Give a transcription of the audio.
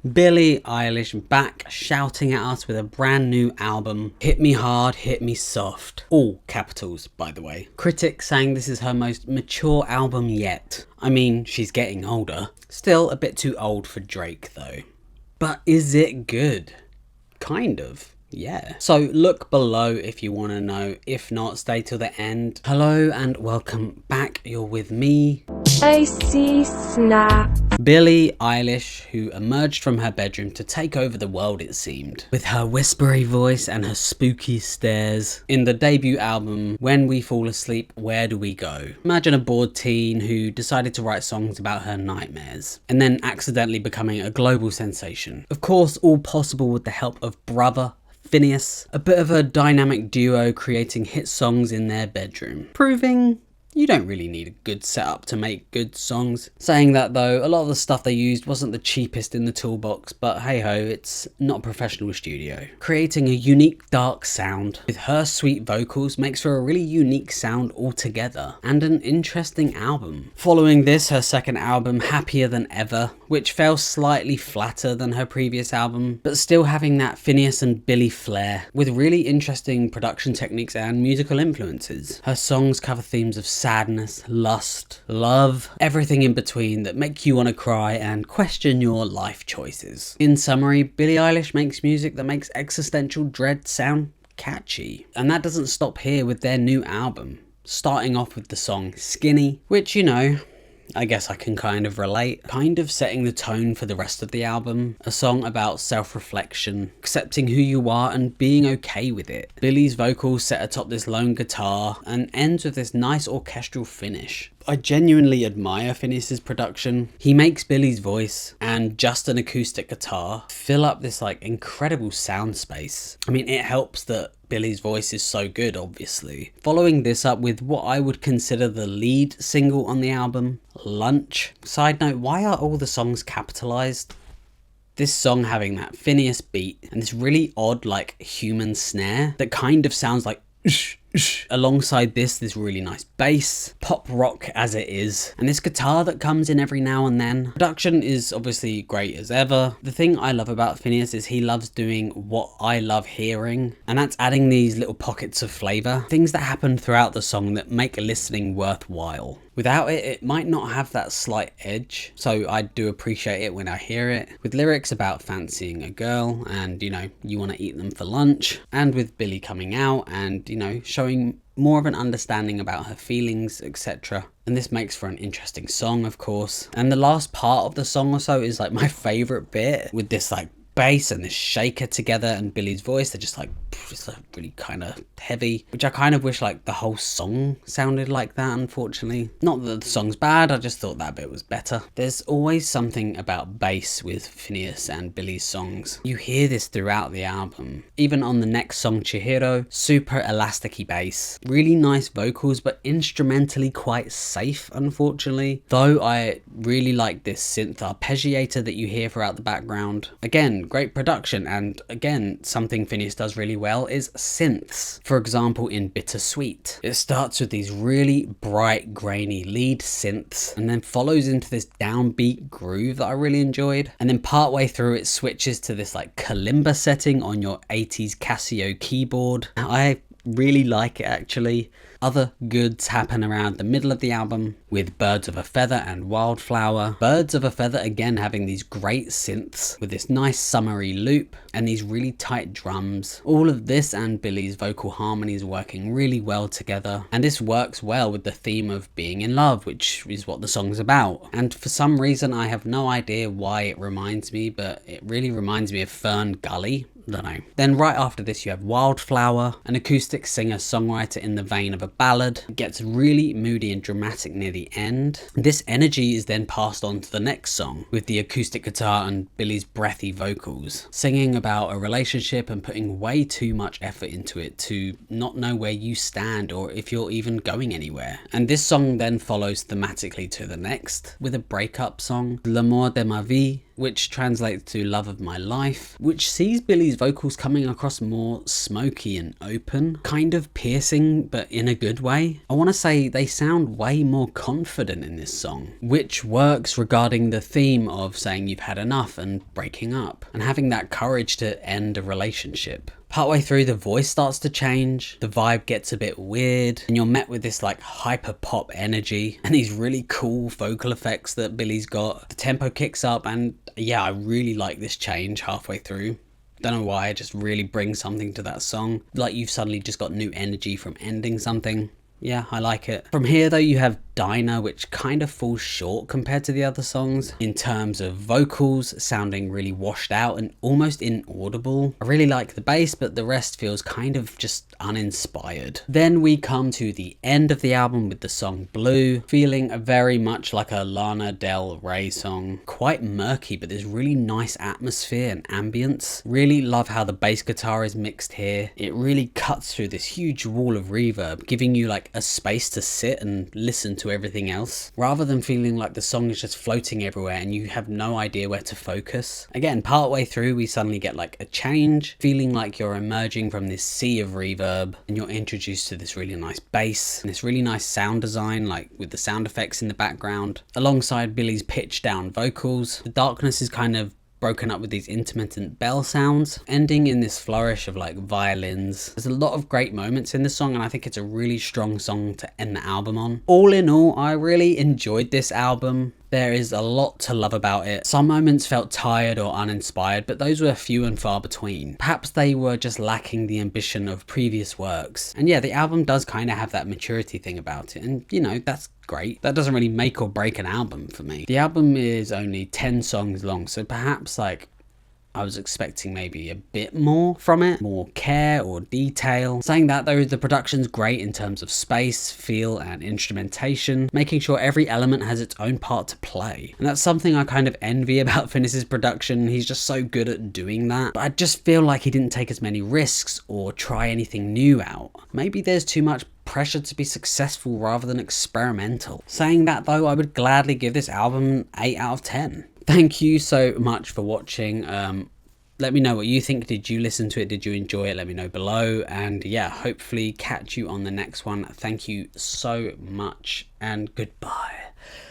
Billie Eilish back shouting at us with a brand new album. Hit me hard, hit me soft. All capitals, by the way. Critics saying this is her most mature album yet. I mean, she's getting older. Still a bit too old for Drake though. But is it good? Kind of. Yeah. So look below if you want to know. If not, stay till the end. Hello and welcome back. You're with me, AC Snap. Billie Eilish, who emerged from her bedroom to take over the world, it seemed, with her whispery voice and her spooky stares. In the debut album, When We Fall Asleep, Where Do We Go? Imagine a bored teen who decided to write songs about her nightmares, and then accidentally becoming a global sensation. Of course, all possible with the help of brother Phineas, a bit of a dynamic duo creating hit songs in their bedroom, proving you don't really need a good setup to make good songs. Saying that though, a lot of the stuff they used wasn't the cheapest in the toolbox, but hey ho, it's not a professional studio. Creating a unique dark sound with her sweet vocals makes for a really unique sound altogether, and an interesting album. Following this, her second album, Happier Than Ever, which fell slightly flatter than her previous album, but still having that Phineas and Billie flair, with really interesting production techniques and musical influences. Her songs cover themes of sadness, lust, love, everything in between that make you want to cry and question your life choices. In summary, Billie Eilish makes music that makes existential dread sound catchy. And that doesn't stop here with their new album, starting off with the song Skinny, which, you know, I guess I can kind of relate, kind of setting the tone for the rest of the album. A song about self-reflection, accepting who you are and being okay with it. Billie's vocals set atop this lone guitar and ends with this nice orchestral finish. I genuinely admire Phineas's production. He makes Billie's voice and just an acoustic guitar fill up this like incredible sound space. I mean, it helps that Billie's voice is so good, obviously. Following this up with what I would consider the lead single on the album, Lunch. Side note, why are all the songs capitalized? This song having that Phineas beat and this really odd like human snare that kind of sounds like alongside this really nice bass, pop rock as it is, and this guitar that comes in every now and then. Production is obviously great as ever. The thing I love about Phineas is he loves doing what I love hearing, and that's adding these little pockets of flavour, things that happen throughout the song that make listening worthwhile. Without it, it might not have that slight edge, so I do appreciate it when I hear it. With lyrics about fancying a girl and, you know, you want to eat them for lunch, and with Billie coming out and, you know, showing more of an understanding about her feelings, etc. And this makes for an interesting song, of course. And the last part of the song or so is like my favourite bit, with this like bass and this shaker together and Billie's voice. They're just like, it's like really kind of heavy, which I kind of wish like the whole song sounded like that, unfortunately. Not that the song's bad, I just thought that bit was better. There's always something about bass with Phineas and Billie's songs. You hear this throughout the album. Even on the next song, Chihiro, super elasticy bass. Really nice vocals, but instrumentally quite safe, unfortunately. Though I really like this synth arpeggiator that you hear throughout the background. Again, great production, and again, something Phineas does really well is synths. For example, in Bittersuite, it starts with these really bright, grainy lead synths and then follows into this downbeat groove that I really enjoyed. And then partway through, it switches to this like kalimba setting on your 80s Casio keyboard. I really like it, actually. Other goods happen around the middle of the album with Birds of a Feather and Wildflower. Birds of a Feather again having these great synths with this nice summery loop and these really tight drums. All of this and Billie's vocal harmonies working really well together, and this works well with the theme of being in love, which is what the song's about. And for some reason I have no idea why it reminds me, but it really reminds me of Fern Gully. Don't know. Then right after this you have Wildflower, an acoustic singer-songwriter in the vein of a ballad. It gets really moody and dramatic near the end. This energy is then passed on to the next song with the acoustic guitar and Billie's breathy vocals, singing about a relationship and putting way too much effort into it to not know where you stand or if you're even going anywhere. And this song then follows thematically to the next with a breakup song, L'amour de ma vie, which translates to Love of My Life, which sees Billie's vocals coming across more smoky and open, kind of piercing, but in a good way. I want to say they sound way more confident in this song, which works regarding the theme of saying you've had enough and breaking up, and having that courage to end a relationship. Partway through, the voice starts to change, the vibe gets a bit weird, and you're met with this like hyper pop energy and these really cool vocal effects that Billie's got. The tempo kicks up, and yeah, I really like this change halfway through. Don't know why, it just really brings something to that song. Like you've suddenly just got new energy from ending something. Yeah, I like it. From here though, you have Diner, which kind of falls short compared to the other songs in terms of vocals sounding really washed out and almost inaudible. I really like the bass, but the rest feels kind of just uninspired. Then we come to the end of the album with the song Blue, feeling very much like a Lana Del Rey song. Quite murky, but there's really nice atmosphere and ambience. Really love how the bass guitar is mixed here. It really cuts through this huge wall of reverb, giving you like a space to sit and listen to everything else, rather than feeling like the song is just floating everywhere and you have no idea where to focus. Again, partway through we suddenly get like a change, feeling like you're emerging from this sea of reverb and you're introduced to this really nice bass and this really nice sound design, like with the sound effects in the background alongside Billie's pitched down vocals. The darkness is kind of broken up with these intermittent bell sounds, ending in this flourish of like violins. There's a lot of great moments in this song, and I think it's a really strong song to end the album on. All in all, I really enjoyed this album. There is a lot to love about it. Some moments felt tired or uninspired, but those were few and far between. Perhaps they were just lacking the ambition of previous works. And yeah, the album does kind of have that maturity thing about it, and you know, that's great. That doesn't really make or break an album for me. The album is only 10 songs long, so perhaps like I was expecting maybe a bit more from it, more care or detail. Saying that though, the production's great in terms of space, feel and instrumentation, making sure every element has its own part to play. And that's something I kind of envy about Finnis's production. He's just so good at doing that. But I just feel like he didn't take as many risks or try anything new out. Maybe there's too much pressure to be successful rather than experimental. Saying that though, I would gladly give this album an 8 out of 10. Thank you so much for watching. Let me know what you think. Did you listen to it? Did you enjoy it? Let me know below. And yeah, hopefully catch you on the next one. Thank you so much and goodbye.